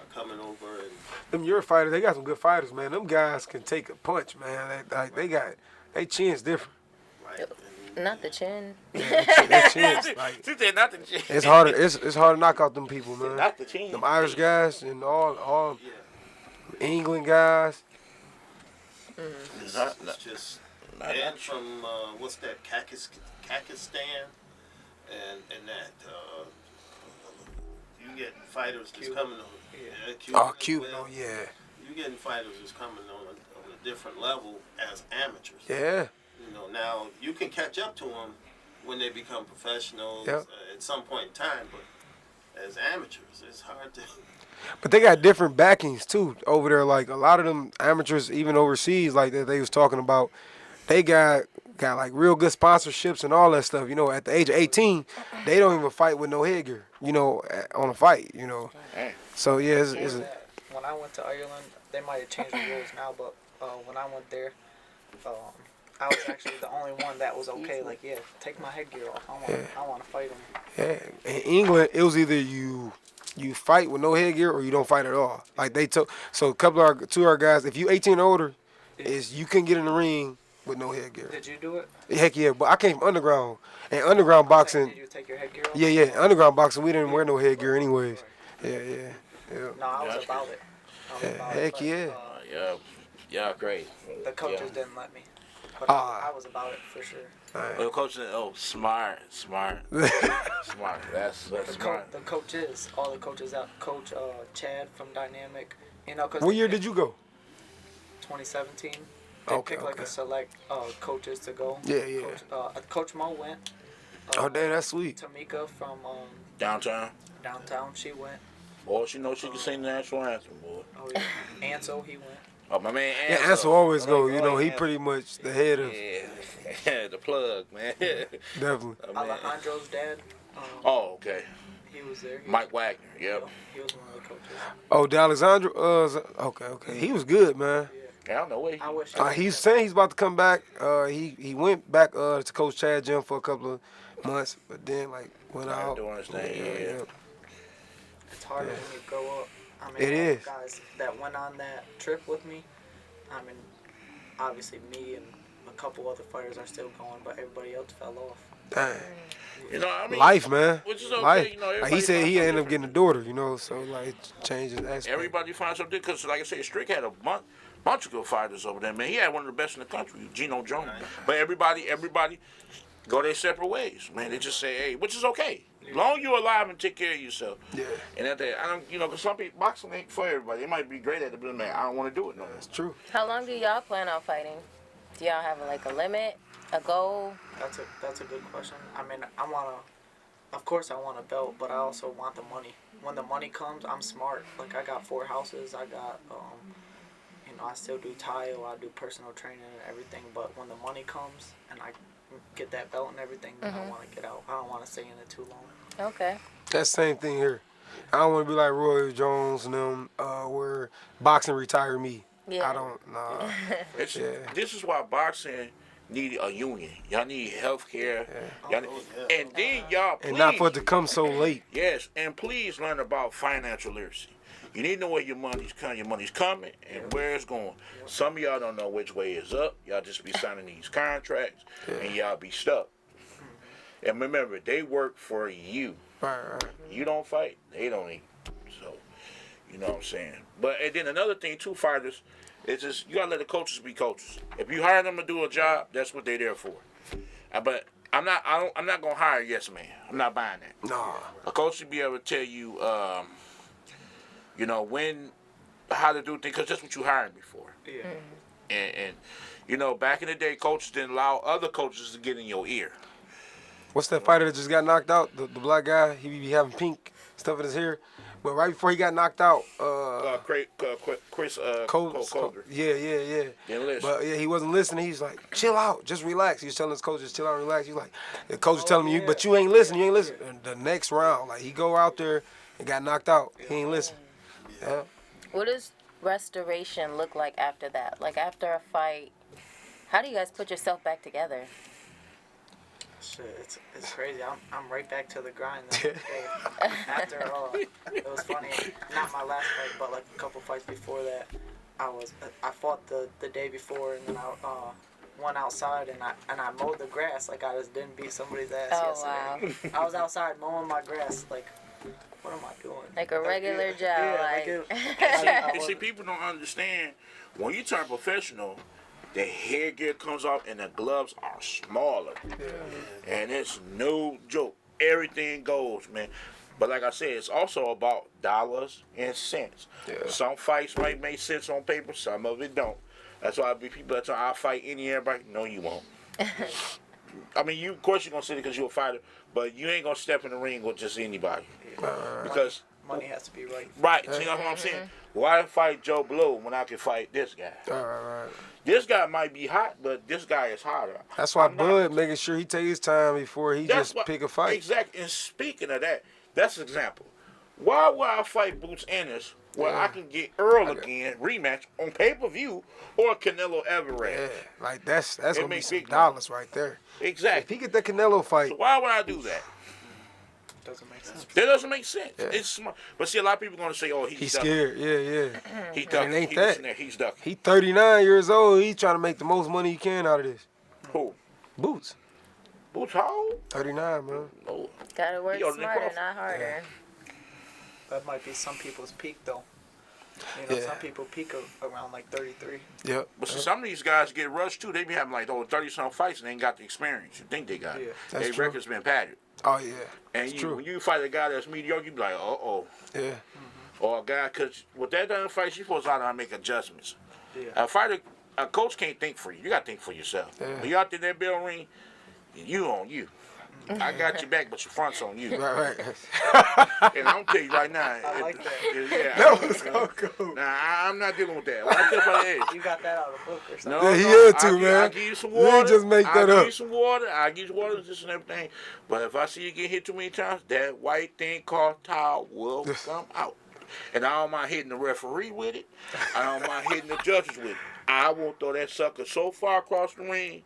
are coming over and. Them Euro fighters, they got some good fighters, man. Them guys can take a punch, man. They chin's different. Right. Not the chin. Their chins, like, She said not the chin. it's harder. It's hard to knock out them people, man. Not the chin. Them Irish guys and all Yeah. England guys. It's just not and that from what's that Kakistan and that you getting fighters that's coming on. Yeah, Cuba Oh, as cute. well. Oh, yeah. You getting fighters that's coming on a different level as amateurs. Yeah. You know, now you can catch up to them when they become professionals Yep. at some point in time, but as amateurs, it's hard to. But they got different backings, too, over there. Like, a lot of them amateurs, even overseas, like that they was talking about, they got like real good sponsorships and all that stuff. You know, at the age of 18, they don't even fight with no headgear, you know, on a fight, you know. So, yeah, it's When I went to Ireland, they might have changed the rules now, but when I went there, I was actually the only one that was okay. Like, yeah, take my headgear off. I want to fight him. yeah. In England, it was either you fight with no headgear or you don't fight at all. Like, they took, so a couple of two of our guys, if you 18 or older, is you couldn't get in the ring with no headgear. Did you do it? Heck yeah, but I came from underground. And underground boxing, Did you take your headgear off? yeah, underground boxing, we didn't wear no headgear anyways. Yeah. No, I was about it. Heck but, yeah. Yeah, great. The coaches didn't let me. But Ah. I was about it for sure. Well, the coach said, "Oh, smart. Smart. That's smart." The coaches, all the coaches out. Coach Chad from Dynamic, you know, cause What year did you go? 2017. They Okay, picked like okay. a select coaches to go. Yeah. Coach Mo went. Oh, damn, that's sweet. Tamika from Downtown. downtown, she went. Boy, she knows she can sing the national anthem, boy. Oh yeah. Ansel, he went. Oh, my man. Yeah, Ansel always go. You know, he pretty much the head of, Yeah, the plug, man. definitely. Oh, man. Alejandro's dad. Oh, okay. He was there. Mike Wagner. Yep. He was one of the coaches. Oh, D'Alessandro. Okay. He was good, man. I don't know where he. I wish. He's saying he's about to come back. He went back to Coach Chad Gym for a couple of months, but then like went out. Doing his thing. Yeah. It's harder when you grow up. I mean, It all is. the guys that went on that trip with me, I mean, obviously me and a couple other fighters are still going, but everybody else fell off. Dang. You know, I mean, Life, man. Which is okay. Life. You know, Like he everybody said finds he something ended up different. getting a daughter, you know, so like it changes aspect. Everybody finds something because, like I said, Strick had a bunch of good fighters over there, man. He had one of the best in the country, Gino Jones. But everybody go their separate ways, man. They just say, hey, which is okay. As long as you're alive and take care of yourself. Yeah. And at that, I don't, you know, because some people, boxing ain't for everybody. They might be great at it, but man, I don't want to do it no more. That's true. How long do y'all plan on fighting? Do y'all have like a limit, a goal? That's a good question. I mean, of course I want a belt, but I also want the money. When the money comes, I'm smart. Like I got 4 houses. I got, you know, I still do tile. I do personal training and everything. But when the money comes and I get that belt and everything, then I want to get out. I don't want to stay in it too long. Okay. That same thing here. I don't want to be like Roy Jones and them, where boxing retired me. Yeah. I don't. Nah. This is why boxing need a union. Y'all need health care. And then y'all please. And not for it to come so late. Yes, and please learn about financial literacy. You need to know where your money's coming and where it's going. Some of y'all don't know which way is up. Y'all just be signing these contracts and y'all be stuck. And remember, they work for you. Right. You don't fight, they don't eat. So, you know what I'm saying. But and then another thing too, fighters, is just you gotta let the coaches be coaches. If you hire them to do a job, that's what they're there for. But I'm not gonna hire a yes man. I'm not buying that. Nah. A coach should be able to tell you, You know, how to do things, because that's what you hiring me for. Yeah. And you know, back in the day, coaches didn't allow other coaches to get in your ear. What's that fighter that just got knocked out? The black guy. He be having pink stuff in his hair. But right before he got knocked out, Chris Coulter. Yeah. Didn't listen. But yeah, he wasn't listening. He's like, chill out, just relax. He was telling his coach, just chill out, relax. He's like, the coach is telling me, but you ain't listening. And the next round, like he go out there and got knocked out. He ain't listen. Yeah. What does restoration look like after that? Like after a fight, how do you guys put yourself back together? Shit, it's crazy. I'm right back to the grind. After it was funny. Not my last fight, but like a couple fights before that, I fought the day before, and then I went outside and I mowed the grass. Like I just didn't beat somebody's ass yesterday. Wow. I was outside mowing my grass. Like, what am I doing? Like a regular job. Yeah, see, people don't understand when you turn professional. The headgear comes off and the gloves are smaller. Yeah. And it's no joke. Everything goes, man. But like I said, it's also about dollars and cents. Yeah. Some fights might make sense on paper, some of it don't. That's why people that say, I'll fight any everybody. No, you won't. I mean, of course you're going to say it because you're a fighter, but you ain't going to step in the ring with just anybody. Because money has to be right. Right. See what I'm saying? Why fight Joe Blow when I can fight this guy? Right. This guy might be hot, but this guy is hotter. That's why Bud making sure he take his time before he just pick a fight. Exactly. And speaking of that, that's an example. Why would I fight Boots Ennis where I can get Earl again, rematch, on pay-per-view, or Canelo Alvarez? Yeah, like that's going to be some dollars right there. Exactly. If he get that Canelo fight. So why would I do that? Doesn't make sense. That doesn't make sense. Yeah. It's smart. But see, a lot of people are going to say, oh, he's scared. Yeah. He ducking. Ain't that. He's ducking. He 39 years old. He's trying to make the most money he can out of this. Who? Boots. Boots how old? 39, man. Oh. Gotta work smarter, not harder. Yeah. That might be some people's peak, though. You know, some people peak around like 33. Yep. But see, some of these guys get rushed, too. They be having like 30-some fights and they ain't got the experience. You think they got it. Their record's been padded. Oh, yeah. And when you fight a guy that's mediocre, you be like, uh-oh. Yeah. Mm-hmm. Or a guy, because with that done fight, you're supposed to know how to make adjustments. Yeah. A coach can't think for you. You got to think for yourself. Yeah. When you out there in that bell ring, you on you. I got your back, but your front's on you. Right. And I'm tell you right now. I like that. Yeah, that was so cool. Nah, I'm not dealing with that. Hey, you got that out of the book or something. Yeah, he had to, man. I'll give you some water. You just make that I'll up. give you some water. I'll give you water, this and everything. But if I see you get hit too many times, that white thing called towel will come out. And I don't mind hitting the referee with it. I don't mind hitting the judges with it. I will throw that sucker so far across the ring.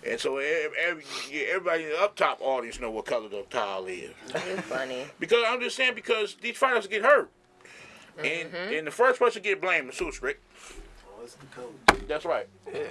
And so everybody in the up top audience know what color the towel is. You're funny. Because I'm just saying, because these fighters get hurt. And the first person to get blamed is Strickland. Oh, it's the coach. That's right. Yeah.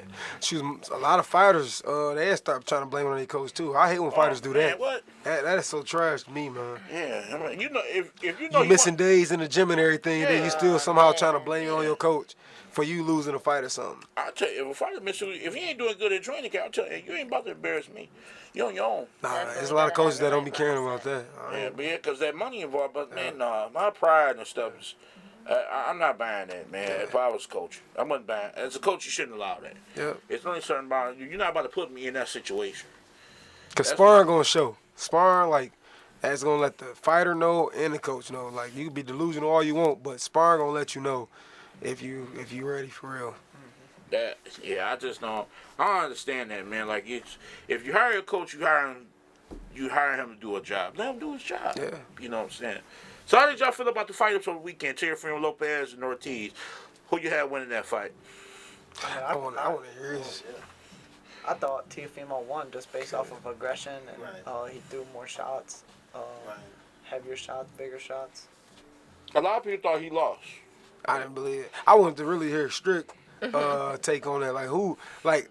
A lot of fighters, they start trying to blame it on their coach, too. I hate when fighters do that. What? That is so trash to me, man. Yeah. I mean, you know, if you know you missing days in the gym and everything, then you still somehow trying to blame it on your coach for you losing a fight or something. I'll tell you, if a fighter if he ain't doing good in training camp, I'll tell you, you ain't about to embarrass me. You're on your own. Nah, there's a lot of coaches that don't be caring about that. Yeah, because that money involved. But, man, my pride and stuff is, I'm not buying that, man. Yeah. If I was coach, I wouldn't buy it. As a coach, you shouldn't allow that. Yep. It's only certain about you're not about to put me in that situation. Because sparring going to show. Sparring, like, that's going to let the fighter know and the coach know. Like, you can be delusional all you want, but sparring going to let you know if you ready for real. I just don't. I don't understand that, man. Like, if you hire a coach, you hire him to do a job. Let him do his job. Yeah. You know what I'm saying? So how did y'all feel about the fight-ups over the weekend? Teofimo Lopez and Ortiz. Who you had winning that fight? I want to hear this. I thought Teofimo won just based off of aggression and he threw more shots, heavier shots, bigger shots. A lot of people thought he lost. I didn't believe it. I wanted to really hear Strick take on that.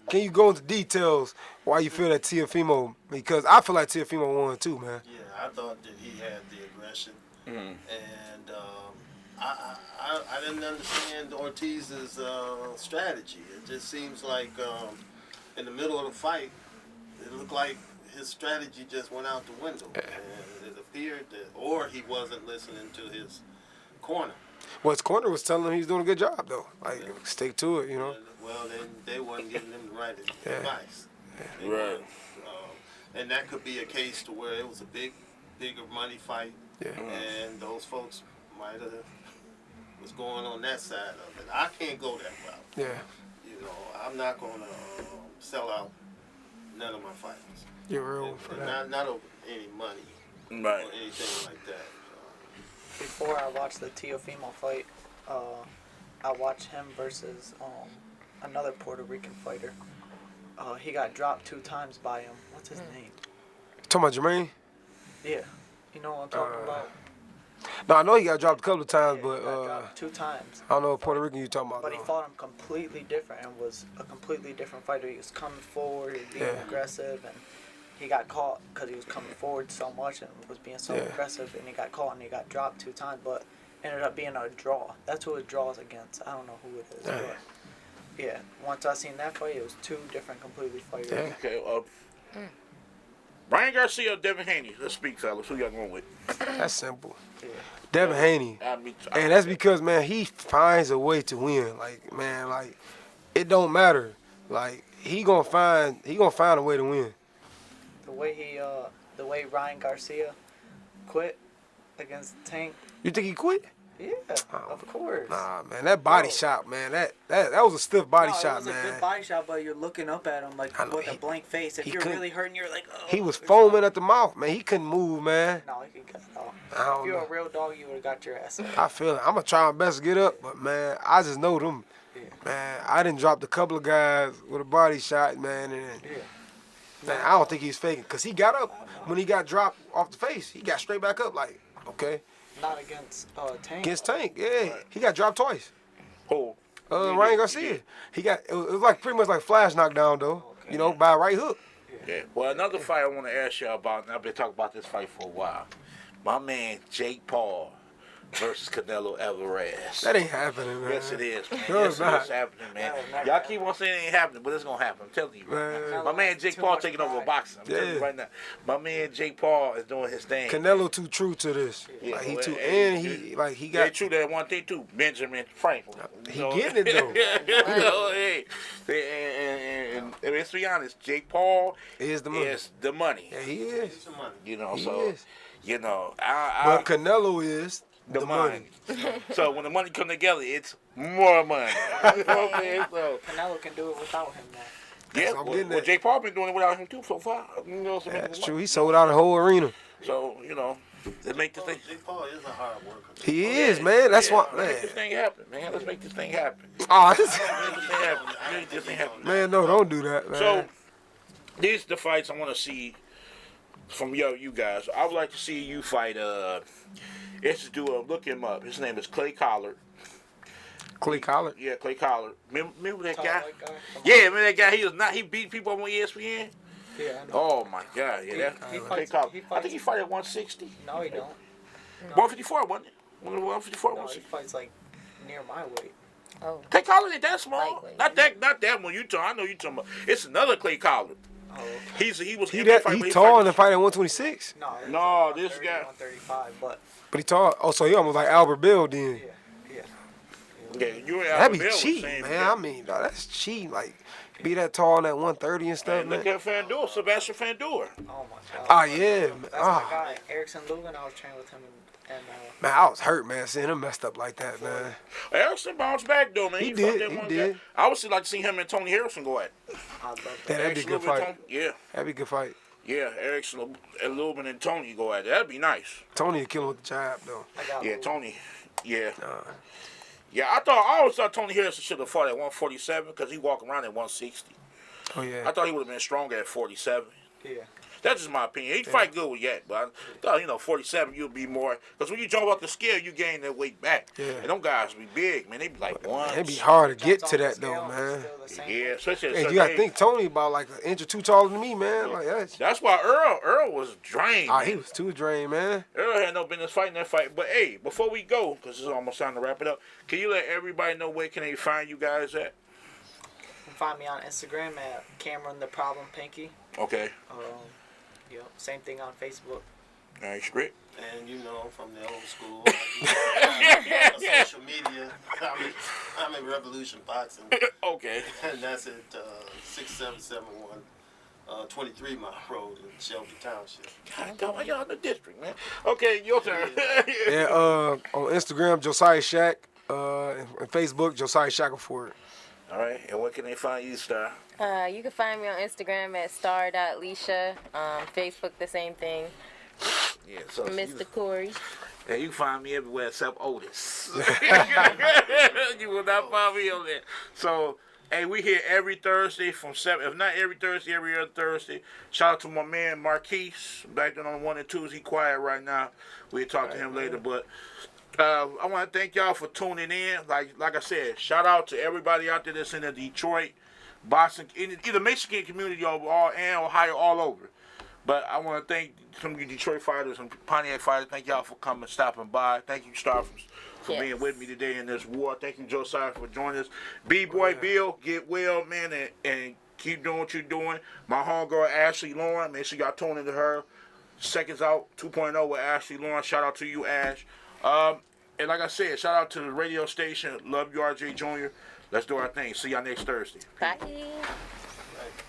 Can you go into details why you feel that Teofimo? Because I feel like Teofimo won too, man. Yeah, I thought that he had the aggression, and I didn't understand Ortiz's strategy. It just seems like in the middle of the fight, it looked like his strategy just went out the window, and it appeared that, or he wasn't listening to his corner. Well, his corner was telling him he was doing a good job though. Like stick to it, you know. Well, they wasn't giving them the right Yeah. advice. They Right. weren't, and that could be a case to where it was a bigger money fight, Yeah. and those folks might have was going on that side of it. I can't go that route. Yeah. You know, I'm not gonna sell out none of my fighters. You're real for that. Not over any money Right. or anything like that. Before I watched the Teofimo fight, I watched him versus another Puerto Rican fighter. He got dropped 2 times by him. What's his name? Talking about Jermaine? Yeah. You know what I'm talking about? No, I know he got dropped a couple of times, Yeah, but he got dropped 2 times. I don't know what Puerto Rican you talking about. But he though. fought him completely different and was a completely different fighter. He was coming forward, he was being Yeah. aggressive, and he got caught because he was coming forward so much and was being so Yeah. aggressive, and he got caught and he got dropped 2 times, but ended up being a draw. That's who it draws against. I don't know who it is, Yeah. but yeah. Once I seen that fight, it was 2 different completely fighters. Yeah. Okay. Brian Garcia, Devin Haney. Let's speak, fellas. Who y'all going with? That's simple. Yeah. Devin Haney. And that's because, man, he finds a way to win. Like, man, like, it don't matter. Like, he gonna find a way to win. The way Ryan Garcia quit against Tank. You think he quit? Yeah, of course. Nah, man, that body shot, man, that was a stiff body No, shot, it was man. a good body shot, but you're looking up at him like I know, with a blank face. If he you're couldn't- really hurting, you're like, oh. He was foaming at the mouth, man. He couldn't move, man. No, he could cut it off. I don't If you're know. a real dog, you would have got your ass up. I feel it. I'm gonna try my best to get up, but man, I just know them. Yeah. Man, I done dropped a couple of guys with a body shot, man, and man, I don't think he's faking, cause he got up when he got dropped off the face. He got straight back up, like, okay. Not against Tank. Against Tank, yeah, he got dropped twice. Who? Ryan Garcia. He got it was like pretty much like flash knockdown though, you know, by a right hook. Yeah. Well, another fight I want to ask y'all about, and I've been talking about this fight for a while. My man Jake Paul versus Canelo Alvarez. That ain't happening, man. Yes, it is, man. No, Yes, it's it not. is happening, man. No, it's never Y'all keep on saying it ain't happening, but it's gonna happen. I'm telling you. Man. My man Jake Too Paul much taking over pride. boxing. I'm telling you Yeah. right now. My man Jake Paul is doing his thing. Canelo too true to this. Yeah, Like he well, too, hey, and he like he Yeah, got. true that one thing too. Benjamin Franklin. He getting it, though. You know, hey, and let's be honest, Jake Paul Is the money. is the money. Yeah, he is. It's some money. You know, He so is. you know, But Canelo is the money. money. So when the money come together, it's more money. You know what I'm saying? So, Canelo can do it without him now. yeah, what I'm well, getting at. Jake Paul been doing it without him too so far. You know, so That's true. He sold out a whole arena. So you know, they make this thing. Jake Paul is a hard worker. He is, man. That's Yeah, what, let's man. make this thing happen, man. Let's make this thing happen. Oh, this, Make this thing happen. Make this thing happen. man, no, don't do that, man. So these the fights I want to see from you guys. I would like to see you fight. Let's do look him up. His name is Clay Collard. Clay Collard. Yeah, Clay Collard. Remember that Tall guy? white guy. Yeah, remember that guy? He was not. He beat people on ESPN. Yeah, I know. Oh my God! Yeah, that He Clay fights- Collard. he I fights- think he fought at 160. No, he don't. 154, wasn't it? 154, No, he 160. fights like near my weight. Oh, Clay Collard ain't that small. Lightweight. Not that one. You talking? I know you talking about. It's another Clay Collard. Oh, He was. He in that fight, he but tall fight- and fight at 126. no. it's No, like this 130, guy- 135, but But he tall. Oh, so he almost like Albert Bill then. yeah. Yeah, you and That'd be Alabama was cheap, saying man. that. I mean, dawg, that's cheap. Like, be that tall and that 130 and stuff, And look man. at Fandor, Sebastian Fandor. Oh my God. Oh yeah, man. That's Oh, my guy, Erickson Lugan. I was training with him and man, I was hurt, man, seeing him messed up like that, man. Erickson bounced back though, man. He fought did, that he one did. guy. I would still like to see him and Tony Harrison go at. I love Yeah, that. that'd be a Erickson good Lubin and fight. Tony- Yeah, That'd be a good fight. yeah. Erickson and Lubin and Tony go at it. That'd be nice. Tony would kill him with the jab, though. I got Yeah, Lugan. Tony. Yeah. Nah. Yeah, I always thought Tony Harrison should have fought at 147 because he walked around at 160. Oh yeah. I thought he would have been stronger at 47. Yeah. That's just my opinion. He'd fight good with Yak, but I thought, 47, you'll be more. Because when you jump off the scale, you gain that weight back. Yeah. And them guys be big, man. They be like one. It'd be hard to get Jumps to off the that though, scale, man. still the same Yeah, weight. especially at Hey, certain you gotta age. think Tony about like an inch or two taller than me, man. Like that's. That's why Earl was drained. Ah, man. he was too drained, man. Earl had no business fighting that fight. But hey, before we go, because it's almost time to wrap it up, can you let everybody know where can they find you guys at? You can find me on Instagram at Cameran the Problem Pankey. Okay. Yep. Same thing on Facebook. All right, Strick. And you know, from the old school, I do social media. I'm in Revolution Boxing, Okay. and that's at 6771 23 Mile Road in Shelby Township. God, why y'all in the district, man? Okay, your turn. And on Instagram, Josiah Shack. And Facebook, Josiah Shackleford. All right, and where can they find you, Star? You can find me on Instagram at star.leisha. Facebook, the same thing. Yeah, so Mr. Corey. And you can find me everywhere except Otis. You will not find me on there. So, hey, we here every Thursday from 7. If not every Thursday, every other Thursday. Shout out to my man Marquise. Back then on 1 and 2s. He quiet right now. We'll talk to him later. But I want to thank y'all for tuning in. Like I said, shout out to everybody out there that's in the Detroit, Boston, either Michigan community and Ohio, all over. But I want to thank some of you Detroit fighters and Pontiac fighters. Thank y'all for coming, stopping by. Thank you, Star, for being with me today in this war. Thank you, Josiah, for joining us. B-Boy Bill, get well, man, and keep doing what you're doing. My homegirl, Ashley Lauren, make sure y'all tune into her. Seconds Out 2.0 with Ashley Lauren. Shout out to you, Ash. And like I said, shout out to the radio station. Love you, RJ Jr. Let's do our thing. See y'all next Thursday. Bye.